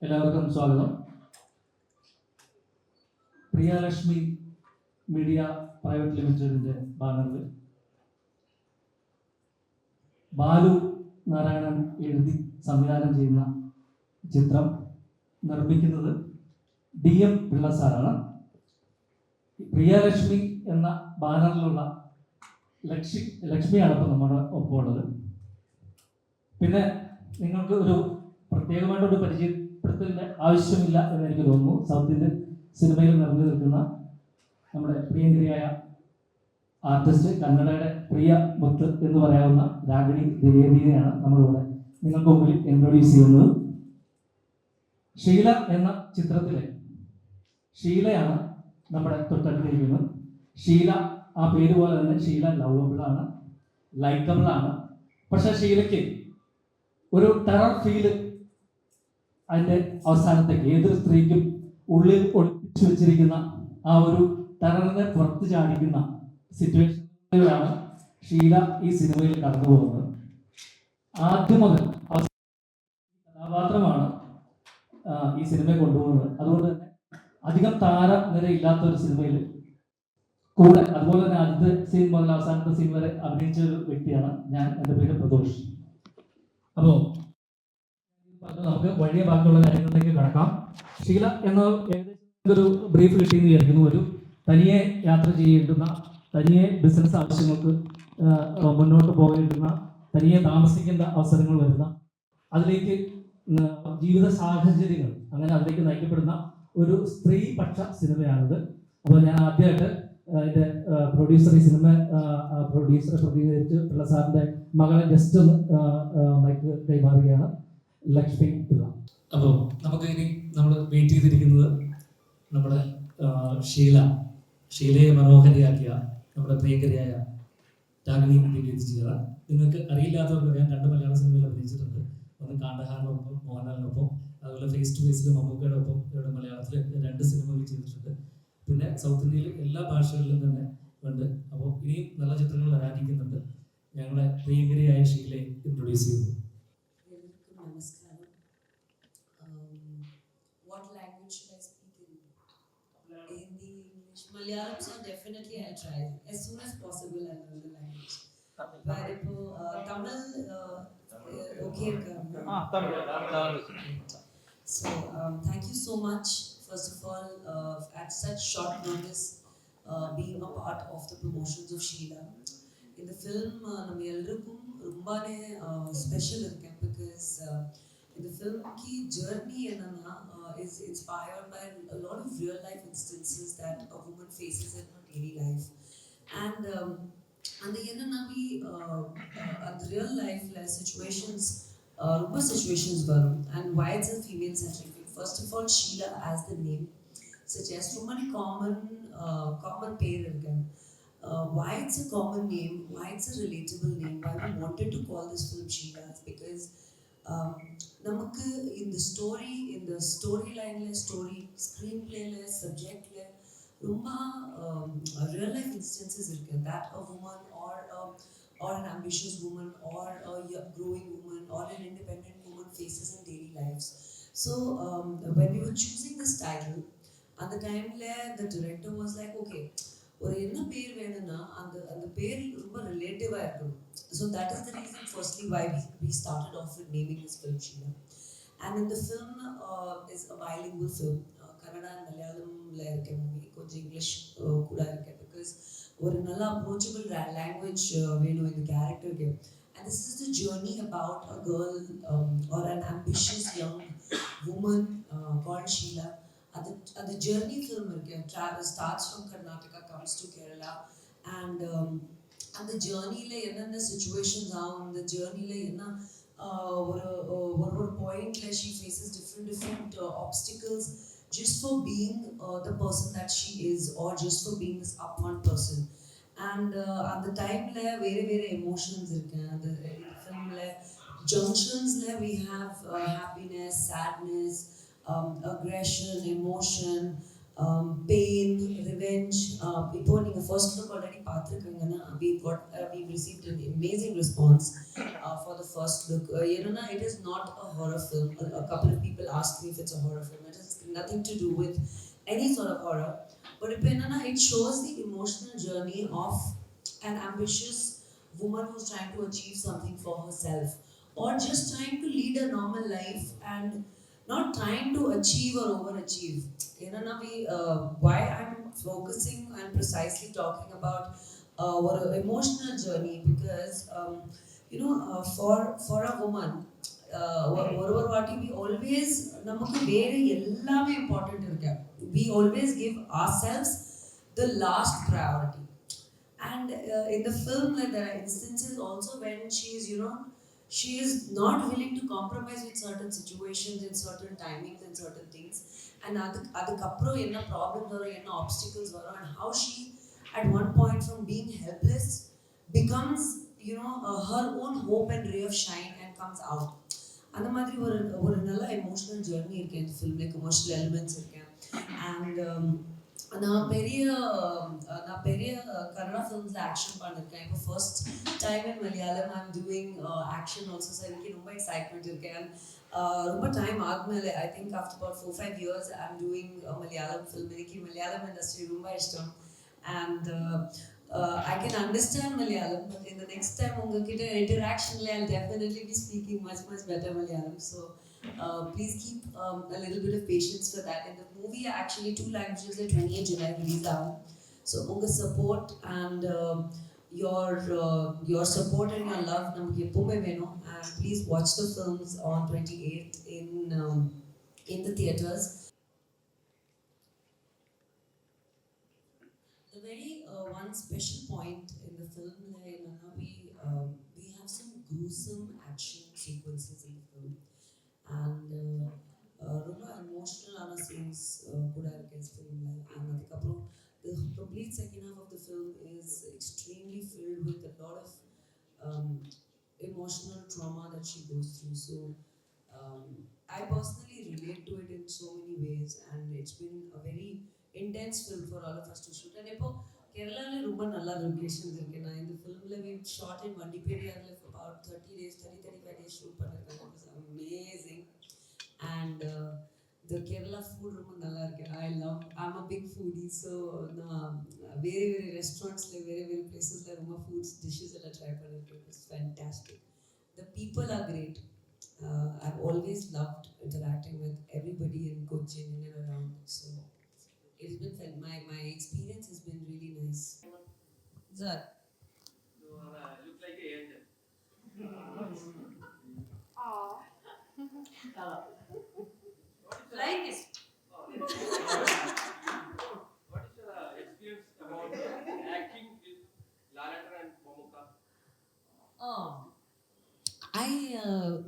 എല്ലാവർക്കും സ്വാഗതം. Priyalakshmi media private ലിമിറ്റഡിന്റെ ബാനറിൽ ബാലു നാരായണൻ എഴുതി സംവിധാനം ചെയ്യുന്ന ചിത്രം നിർമ്മിക്കുന്നത് DM പിള്ള സാറാണ്. പ്രിയലക്ഷ്മി എന്ന ബാനറിലുള്ള ലക്ഷ്മിയാണ് ഇപ്പോൾ നമ്മുടെ ഒപ്പമുള്ളത്. പിന്നെ നിങ്ങൾക്ക് ഒരു പ്രത്യേകമായിട്ടൊരു പരിചയപ്പെടുത്തലിൻ്റെ ആവശ്യമില്ല എന്ന് എനിക്ക് തോന്നുന്നു. സൗത്ത് ഇന്ത്യൻ സിനിമയിൽ നിറഞ്ഞു നിൽക്കുന്ന നമ്മുടെ പ്രിയങ്കരിയായ ആർട്ടിസ്റ്റ്, കന്നഡയുടെ പ്രിയ മുത്ത് എന്ന് പറയാവുന്ന രാഗിണി ദ്വിവേദിയെയാണ് നമ്മളിവിടെ നിങ്ങൾക്ക് മുമ്പിൽ ഇൻട്രൊഡ്യൂസ് ചെയ്യുന്നത്. ഷീല എന്ന ചിത്രത്തിലെ ഷീലയാണ് നമ്മുടെ തൊട്ടടുത്തിരിക്കുന്നത്. ഷീല ആ പേര് പോലെ തന്നെ ഷീല ലവബിളാണ്, ലൈക്കബിളാണ്. പക്ഷെ ഷീലയ്ക്ക് ഒരു ടെറർ ഫീല് അതിൻ്റെ അവസാനത്തേക്ക് ഏതൊരു സ്ത്രീക്കും ഉള്ളിൽ ഒളിപ്പിച്ചു വെച്ചിരിക്കുന്ന ആ ഒരു ടെററിനെ പുറത്തു ചാടിക്കുന്ന സിറ്റുവേഷനിലാണ് ഷീല ഈ സിനിമയിൽ കടന്നു പോകുന്നത്. ആദ്യം മുതൽ കഥാപാത്രമാണ് ഈ സിനിമയെ കൊണ്ടുപോകുന്നത്. അതുകൊണ്ട് തന്നെ അധികം താരനിരയില്ലാത്ത ഒരു സിനിമയിൽ കൂടെ, അതുപോലെ തന്നെ ആദ്യത്തെ സീൻ മുതൽ അവസാനത്തെ സീൻ വരെ അഭിനയിച്ച ഒരു വ്യക്തിയാണ് ഞാൻ. എൻ്റെ പേര് പ്രദോഷ്. അപ്പോൾ നമുക്ക് വഴിയ ബാക്കിയുള്ള കാര്യങ്ങളിലേക്ക് കടക്കാം. ഷീല എന്ന ഏകദേശം ഒരു ബ്രീഫ് കിട്ടിയെന്ന് വിചാരിക്കുന്നു. ഒരു തനിയെ യാത്ര ചെയ്യേണ്ടുന്ന, തനിയെ ബിസിനസ് ആവശ്യങ്ങൾക്ക് മുന്നോട്ട് പോകേണ്ടുന്ന, തനിയെ താമസിക്കേണ്ട അവസരങ്ങൾ വരുന്ന, അതിലേക്ക് ജീവിത സാഹചര്യങ്ങൾ അങ്ങനെ അതിലേക്ക് നയിക്കപ്പെടുന്ന ഒരു സ്ത്രീപക്ഷ സിനിമയാണിത്. അപ്പോൾ ഞാൻ ആദ്യമായിട്ട് അതിൻ്റെ പ്രൊഡ്യൂസർ, ഈ സിനിമ പ്രൊഡ്യൂസറെ പ്രതിനിധീകരിച്ച് പിള്ള സാറിൻ്റെ മകളെ ജസ്റ്റ് ഒന്ന് മൈക്ക് കൈമാറുകയാണ്, ലക്ഷ്മി പിള്ള. അപ്പോൾ നമുക്ക് ഇനി നമ്മൾ വെയിറ്റ് ചെയ്തിരിക്കുന്നത് നമ്മുടെ ഷീലയെ മനോഹരിയാക്കിയ നമ്മുടെ പ്രിയങ്കരിയായ രാഗിണി ദ്വിവേദിജിയാണ്. നിങ്ങൾക്ക് അറിയില്ലാത്തവർക്ക് ഞാൻ 2 മലയാള സിനിമയിൽ അഭിനയിച്ചിട്ടുണ്ട്. ഒന്ന് കാണ്ടഹാറിനൊപ്പം, മോഹൻലാലിനൊപ്പം, അതുപോലെ ഫേസ് ടു ഫേസിൽ മമ്മൂക്കയുടെ ഒപ്പം ഇവിടെ മലയാളത്തിൽ 2 സിനിമകൾ ചെയ്തിട്ടുണ്ട്. പിന്നെ സൗത്ത് ഇന്ത്യയിൽ എല്ലാ ഭാഷകളിലും തന്നെ ഉണ്ട്. അപ്പോൾ ഇനിയും നല്ല ചിത്രങ്ങൾ വരാനിരിക്കുന്നുണ്ട്. ഞങ്ങളെ പ്രിയങ്കരിയായ ഷീലയെ ഇൻട്രൊഡ്യൂസ് ചെയ്യുന്നു. നമസ്കാരം. What language should I speak in? Hindi, English, Malayalam, so definitely I'll try. As soon as possible I'll learn the language. But ഇപ്പോൾ Tamil okay Tamil. So thank you so much, first of all, at such short notice, being a part of the promotions of Sheela. In the film, நம்ம எல்லாருக்கும் ரொம்பவே special இருக்கு because in the film ki journey enna is inspired by a lot of real life instances that a woman faces in her daily life. And the enna we at real life situations ரொம்ப situations varum. And why it's a female centric? First of all, Sheela as the name suggests ரொம்ப common pair irukku. Why it's a common name, why it's a relatable name, why we wanted to call this film Sheela is because namakku in the storyline la, story screenplay la, subject la romba real life instances irukku that a woman or an ambitious woman or a growing woman or an independent woman faces in daily lives. So when we were choosing this title, at the time the director was like, okay, ஒரு என்ன பேர் வேணும்னா அந்த பேர் ரொம்ப ரிலேட்டிவா இருக்கணும். So that is the reason firstly why we started off with naming this film Sheela. And in the film is a bilingual film, Kannada and Malayalamல இருக்க movie, கொஞ்சம் இங்கிலீஷ் கூட இருக்கு because ஒரு நல்ல approachable language வேணும் இந்த கேரக்டருக்கு. And this is the journey about a girl or an ambitious young woman called Sheela. The journey film travel starts from Karnataka, comes to Kerala, and the journey la enna situations on the journey la enna one point la she faces different obstacles just for being the person that she is, or just for being this upfront person. And at the time la very emotions irukku. The film la junctions la we have happiness, sadness, aggression, emotion, pain, revenge. இப்போ நீங்கள் first look already பார்த்துருக்கீங்கன்னா we've received an amazing response for the first look. It is not a horror film. A couple of people asked me if it's a horror film. It has nothing to do with any sort of horror. But it shows the emotional journey of an ambitious woman who's trying to achieve something for herself, or just trying to lead a normal life and not trying to achieve or overachieve. Why I'm focusing and precisely talking about what an emotional journey, because for a woman, ஒரு வாட்டி we always நமக்கு வேற எல்லாமே important இருக்கு. We always give ourselves the last priority. And in the film, like, there are instances also when she is not willing to compromise with certain situations in certain timings and certain things. And adukapro enna problems varo, enna obstacles varo, and how she at one point from being helpless becomes her own hope and ray of shine and comes out. அந்த மாதிரி ஒரு நல்ல emotional journey இருக்கு இந்த ஃபிலிம்ல, commercial elements இருக்கு. And நான் பெரிய கன்னடா ஃபிலிம்ஸில் ஆக்ஷன் பண்ணியிருக்கேன். இப்போ first time in Malayalam I am doing action also. So எனக்கு ரொம்ப எக்ஸைட்மெண்ட் இருக்கேன். ரொம்ப டைம் ஆகுமேலே, I think after about 4-5 years I am doing Malayalam film. எனக்கு மலையாளம் இண்டஸ்ட்ரி ரொம்ப இஷ்டம். And I can understand Malayalam, but in the next time உங்ககிட்ட interaction I'll definitely be speaking much better Malayalam. So please keep a little bit of patience for that. In the movie, actually 2 languages, the 28th July release out. So unga support and your support and your love namakku eppovume venum. And please watch the films on 28th in the theaters. The very one special point in the film, we have some gruesome action sequences in the film, and ரொம்ப எமோஷனலான scenes கூட இருக்கு இந்த ஃபிலிமில். And அதுக்கப்புறம் the complete second half of the film is extremely filled with a lot of emotional trauma that she goes through. So I personally relate to it in so many ways, and it's been a very intense film for all of us to shoot. And இப்போ கேரளாவில் ரொம்ப நல்ல locations இருக்கு. நான் இந்த ஃபிலிமில் we shot in Vandiperiyaல for about 35 days shoot பண்ணிருக்காங்க. It was amazing. And the Kerala food ரொம்ப நல்லா இருக்கு. I'm a big foodie, so நான் very restaurants very places ரொம்ப foods dishes எல்லாம் ட்ரை பண்ணிருக்கேன். It's fantastic. The people are great. I've always loved interacting with everybody in Cochin and around. So it's been fun. My experience has been really nice. Sir. You look like an angel. Like it. What is your experience about acting with Lalatar and Mamuka?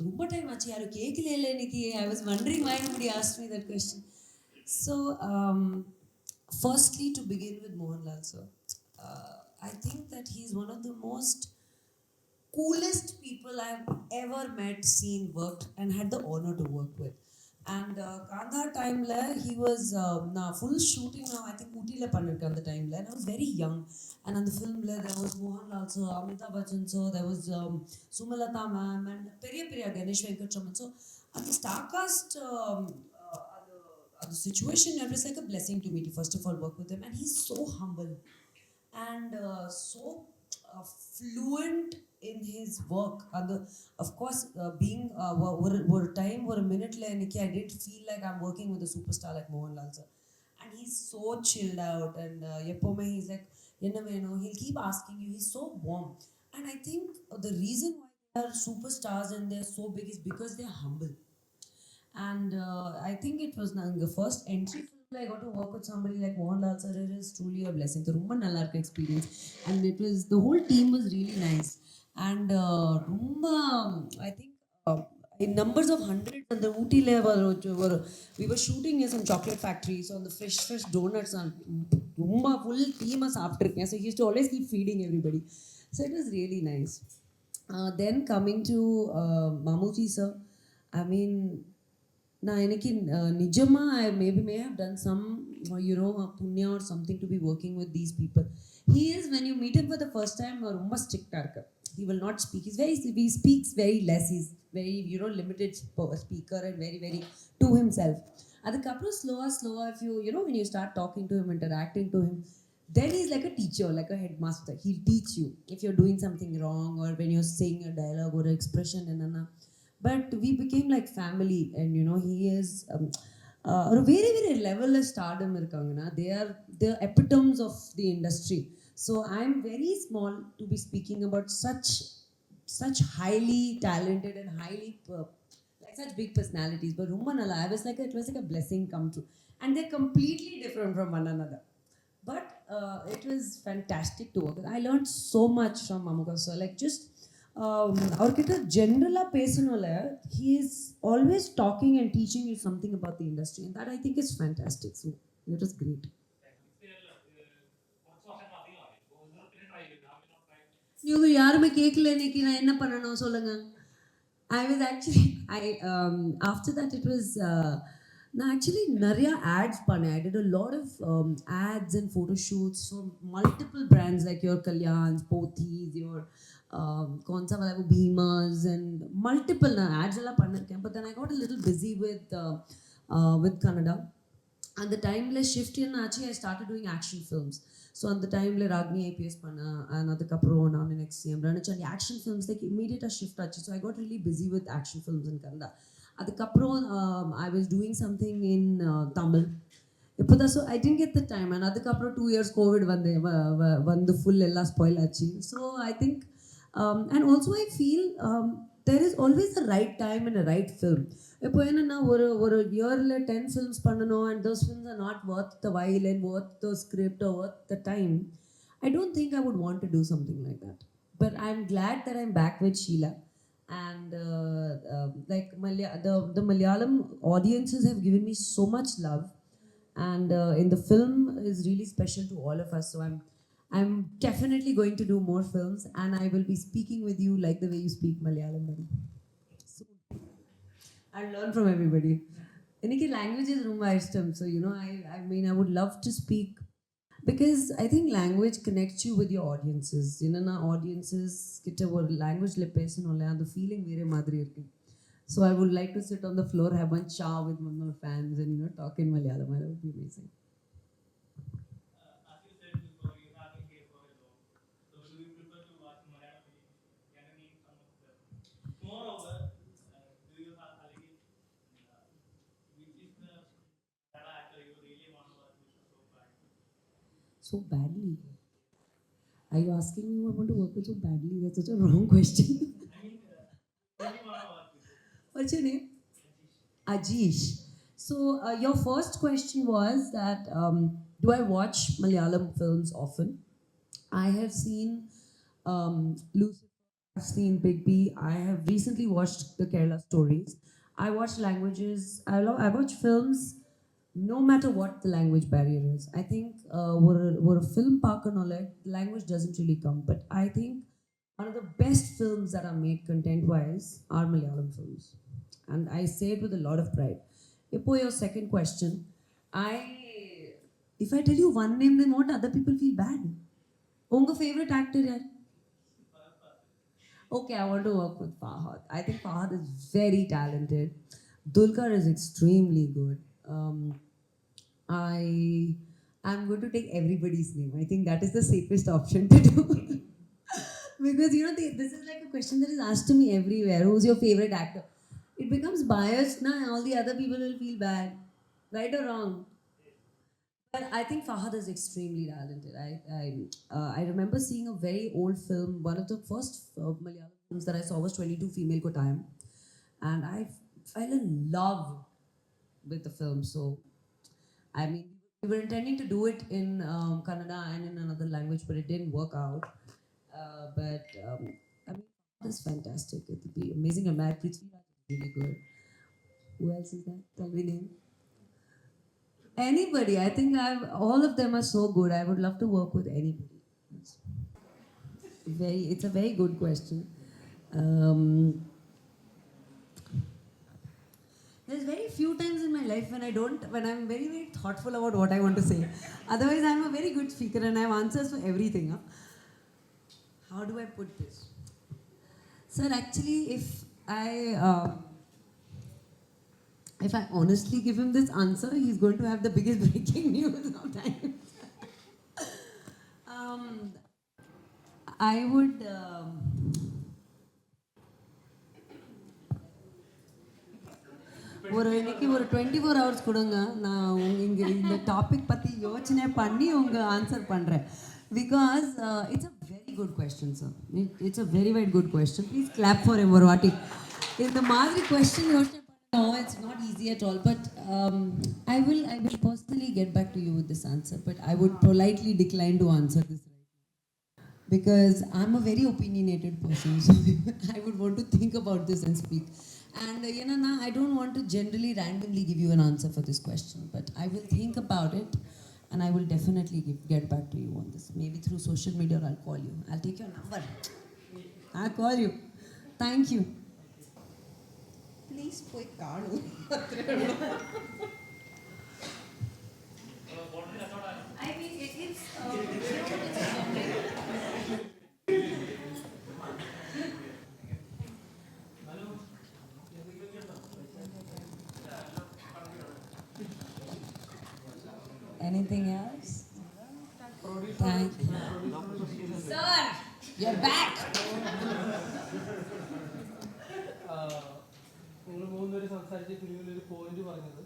ரொம்ப time ஆச்சு, யாரும் கேட்கல இன்னைக்கு. I was wondering why nobody asked me that question. So firstly, to begin with Mohanlal sir, I think that he's one of the most coolest people I've ever met, seen, worked, and had the honor to work with. And Kandha time la he was full shooting now, I think Ooty la pannirukku அந்த டைம்ல. And I was very young, and on the film la there was Mohanlal sir, Amitabh Bachchan sir, there was Sumalata ma'am, and Periya Ganesh Venkatraman. So at the star cast the situation, it was like a blessing to me to first of all work with him. And he's so humble and so fluent in his work. And of course being one time or a minute I did feel like I'm working with a superstar like Mohanlal sir. And he's so chilled out, and he's like he'll keep asking you. He's so warm. And I think the reason why they are superstars and they're so big is because they're humble. And I think it was the first entry film I got to work with somebody like Mohanlal sir. It is truly a blessing. The ரொம்ப நல்லா இருக்க experience, and it was, the whole team was really nice. And ரொம்ப I think in numbers of hundreds, and the Ooty we were shooting in some chocolate factories on the fresh donuts, and ரொம்ப full team சாப்பிட்டிருக்கேன். So he used to always keep feeding everybody. So it was really nice. Then coming to Mamusi sir, I mean, Now, Nijama, I maybe may have done some, punya or something to be working with these people. He is, when you meet him for the first time, rumba strict tarka. He will not speak. He speaks very less. He's very, limited speaker and very, very to himself. Adukapra slower, if when you start talking to him, interacting to him, then he's like a teacher, like a headmaster. He'll teach you if you're doing something wrong or when you're saying a dialogue or an expression and but we became like family, and he is a very very level of stardom irukanga. They are the epitomes of the industry. So I'm very small to be speaking about such highly talented and highly like such big personalities. But Rumanala, it was like a blessing come true, and they're completely different from one another. But it was fantastic to work with. I learned so much from Mamuka sir. Like just அவர்கிட்ட ஜென்ரலாக பேசணும்ல, he is always talking and teaching you something about the industry, and that I think is fantastic. So it was great. நீங்க யாருமே கேட்கல இன்னைக்கு நான் என்ன பண்ணணும் சொல்லுங்க. I was actually after that it was நான் actually நிறைய ads பண்ணேன். I did a lot of ads and photo shoots for multiple brands like your Kalyans, Pothys, your कौन सा वाला वो Beamers and multiple ads எல்லாம் பண்ணிருக்கேன். But then I got a little busy with Kannada. And the time shift in actually I started doing action films. So at the time Ragini APS panna and adukapro naan next CM ranachandi action films like immediate shift achi. So I got really busy with action films in Kannada. Adukapro I was doing something in Tamil. So I didn't get the time, and adukapro 2 years COVID vandu full ella spoil achi. So I think and also I feel there is always a right time and a right film. இப்போ என்னன்னா ஒரு இயரில் 10 films பண்ணணும், and those films are not worth the while and worth the script or worth the time. I don't think I would want to do something like that. But I'm glad that I'm back with Sheela. And like the Malayalam audiences have given me so much love. And in the film is really special to all of us. So I'm definitely going to do more films, and I will be speaking with you like the way you speak Malayalam. So I'll learn from everybody. Iniki language is rumba ishtam. So I mean I would love to speak because I think language connects you with your audiences. Na audiences kitta or language le pesanolla and the feeling vere madri irukku. So I would like to sit on the floor, have one cha with my fans, and talk in Malayalam. That would be amazing. As you said before, you have been here for a long. So do you prefer to watch Malayalam films? Can you name some of them? Moreover, do you have which is the Kannada actor you really want to work with so badly? So badly? Are you asking me who I want to work with so badly? That's such a wrong question. I mean, really want to work with. What's your name? Ajish. So your first question was that do I watch Malayalam films often? I have seen Lucifer, I've seen Big B. I have recently watched the Kerala stories. I watch languages. I watch films no matter what the language barrier is. I think ஒரு film பார்க்கணும்ல, language doesn't really come. But I think one of the best films that are made content-wise are Malayalam films. And I say it with a lot of pride. Ipo, your second question, if I tell you one name, then won't other people feel bad? Unga favorite actor yaar? Okay, I want to work with Fahad. I think Fahad is very talented. Dulkar is extremely good. I'm going to take everybody's name. I think that is the safest option to do. Because this is like a question that is asked to me everywhere. Who's your favorite actor? It becomes biased now. All the other people will feel bad, right or wrong. But I think Fahad is extremely talented. I remember seeing a very old film. One of the first Malayalam films that I saw was 22 Female Ko Time, and I fell in love with the film. So I mean, we were intending to do it in Kannada and in another language, but it didn't work out. But I mean, it's fantastic. It would be amazing. And Mad Prithviraj is really good. Who else is that? Tell me name. Anybody. I think all of them are so good. I would love to work with anybody. It's a very good question. There's very few times in my life when I'm very, very thoughtful about what I want to say. Otherwise, I'm a very good speaker and I have answers for everything. Huh? How do I put this? Sir, actually, if I honestly give him this answer, he's going to have the biggest breaking news of time. I would... இன்னைக்கு ஒரு 24 hours கொடுங்க, நான் இங்கே இந்த topic பற்றி யோசனை பண்ணி உங்கள் ஆன்சர் பண்ணுறேன். Because it's a very good question, sir. It's a very, very good question. Please clap for him ஒரு வாட்டி. இந்த மாதிரி question யோசனை பண்ண, it's not easy at all. But I will personally get back to you with this answer. But I would politely decline to answer this right now. Because I'm a very opinionated person. So I would want to think about this and speak. And I don't want to generally randomly give you an answer for this question, but I will think about it and I will definitely get back to you on this. Maybe through social media or I'll call you. I'll take your number. I'll call you. Thank you. Please poi kaanu. I mean, it's anything else? Thank you. Sir, you're back. നിങ്ങൾ മൂന്നുപേര് സംസാരിച്ച ഫിലിമിൽ ഒരു point പറഞ്ഞത്,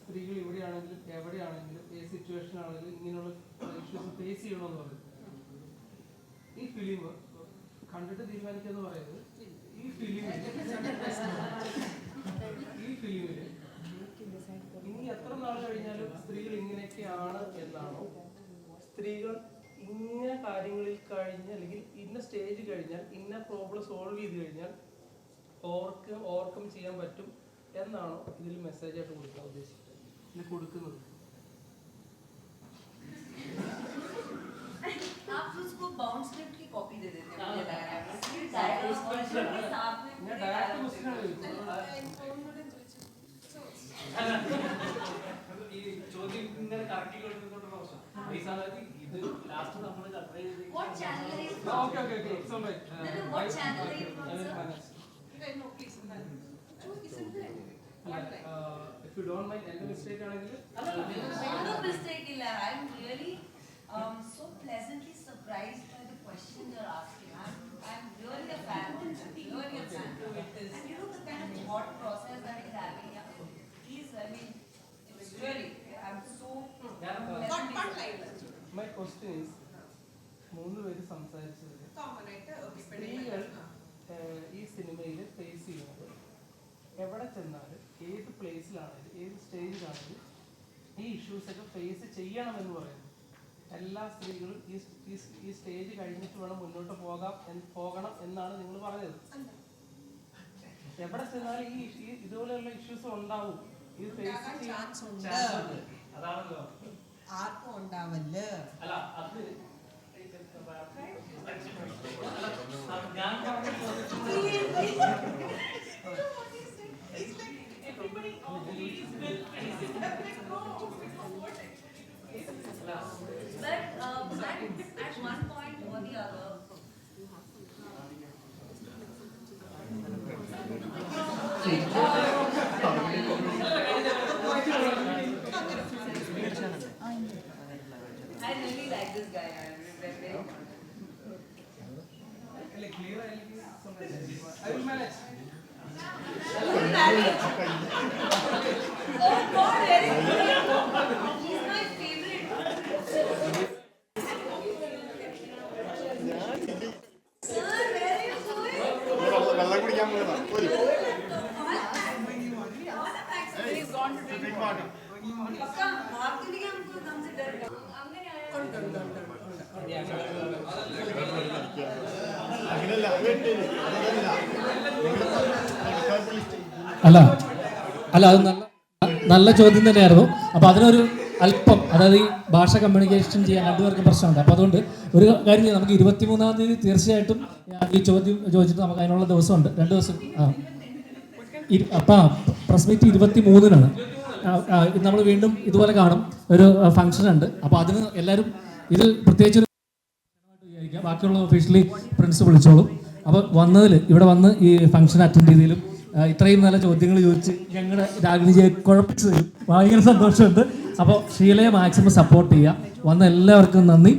സ്ത്രീകൾ ഇവിടെയാണെങ്കിലും എവിടെയാണെങ്കിലും ഏത് situation ആണെങ്കിലും ഇങ്ങനെയുള്ള ഇഷ്യൂസ് ഫേസ് ചെയ്യണമെന്ന് പറയുന്നത്. ഈ ഫിലിം കണ്ടിട്ട് തീരുമാനിക്കാന്ന് പറയുന്നത്, ഈ ഫിലിമിൽ ഇനി എത്ര നാൾ കഴിഞ്ഞാലും സ്ത്രീകൾ ഇങ്ങനെയൊക്കെയാണ് എന്നാണോ, സ്ത്രീകൾ ഇന്ന കാര്യങ്ങളിൽ കഴിഞ്ഞ് അല്ലെങ്കിൽ ഇന്ന സ്റ്റേജ് കഴിഞ്ഞാൽ ഇന്ന പ്രോബ്ലം സോൾവ് ചെയ്ത് കഴിഞ്ഞാൽ ഓവർകം ചെയ്യാൻ പറ്റും എന്നാണോ ഇതിൽ മെസ്സേജ് ആയിട്ട് കൊടുക്കാൻ ഉദ്ദേശിച്ചത്, ഇത് കൊടുക്കുന്നത്? आप उसको बाउंड स्क्रिप्ट की कॉपी दे देते हैं मुझे लग रहा है ഞാൻ ഡയറക്റ്റ് ക്വസ്റ്റ്യൻ ആണ് ഈ ചോദ്യം ഇങ്ങനെ കറക്കി കൊടുക്കുന്നതുകൊണ്ട് പ്രശ്നം ഈ സമയത്ത് ഇത് ലാസ്റ്റ് നമ്മൾ What channel are you from? Okay it's alright. What channel are you from, sir? No, please. If you don't mind, any mistake ആണെങ്കിൽ No mistake illa. I'm really so pleasantly surprised by the question you're asking. I'm really a fan. Really a fan of it. And you know the kind of thought process that he's having. He's, I mean, it's really, I'm so my question is, മൂന്ന് പേര് സംസാരിച്ചത് സ്ത്രീകൾ ഈ സിനിമയിൽ face ചെയ്യുന്നത് എവിടെ ചെന്നാലും ഏത് പ്ലേസിലാണെങ്കിലും ഏത് സ്റ്റേജിലാണെങ്കിലും ഈ ഇഷ്യൂസൊക്കെ ഫേസ് ചെയ്യണമെന്ന് പറയുന്നു. എല്ലാ സ്ത്രീകളും ഈ സ്റ്റേജ് കഴിഞ്ഞിട്ട് വേണം മുന്നോട്ട് പോകണം എന്നാണ് നിങ്ങൾ പറഞ്ഞത്. എവിടെ ചെന്നാലും ഈ ഇതുപോലെയുള്ള ഇഷ്യൂസ് ഉണ്ടാവും. ഇത് ഫേസ് ചാൻസ് ഉണ്ട്, അതാണല്ലോ. ആർക്കും ഉണ്ടാവല്ലോ. അല്ല അത് ഞാൻ പറഞ്ഞ But at one point or the other, I really like this guy. I will manage. Oh God, very good. He's my favorite. Sir, where are you going? വെള്ളം കുടിക്കാൻ പോയതാ. He's gone to drink water. Paka, marketing हमको consider. അല്ല അത് നല്ല ചോദ്യം തന്നെയായിരുന്നു. അപ്പോൾ അതിനൊരു അല്പം, അതായത് ഈ ഭാഷ കമ്മ്യൂണിക്കേഷൻ ചെയ്യാൻ രണ്ടുപേർക്കും പ്രശ്നമുണ്ട്. അപ്പോൾ അതുകൊണ്ട് ഒരു കാര്യം ചെയ്യാം, നമുക്ക് 23-ാം തീയതി തീർച്ചയായിട്ടും ഈ ചോദ്യം ചോദിച്ചിട്ട് നമുക്ക് അതിനുള്ള ദിവസമുണ്ട്, 2 ദിവസം. അപ്പം പ്രസ് മീറ്റ് 23-നാണ്. നമ്മൾ വീണ്ടും ഇതുപോലെ കാണും, ഒരു ഫംഗ്ഷൻ ഉണ്ട്. അപ്പോൾ അതിന് എല്ലാവരും ഇത് പ്രത്യേകിച്ച് വിചാരിക്കുക, ബാക്കിയുള്ള ഒഫീഷ്യലി പ്രിൻസ് വിളിച്ചോളും. അപ്പോൾ വന്നതിൽ ഇവിടെ വന്ന് ഈ ഫംഗ്ഷൻ അറ്റൻഡ് ചെയ്തതിലും ഇത്രയും നല്ല ചോദ്യങ്ങൾ ചോദിച്ച് ഞങ്ങളുടെ രാഗിണിജിയെ കുഴപ്പിച്ചു തരും, ഭയങ്കര സന്തോഷമുണ്ട്. അപ്പോൾ ഷീലയെ മാക്സിമം സപ്പോർട്ട് ചെയ്യുക. വന്ന എല്ലാവർക്കും നന്ദി.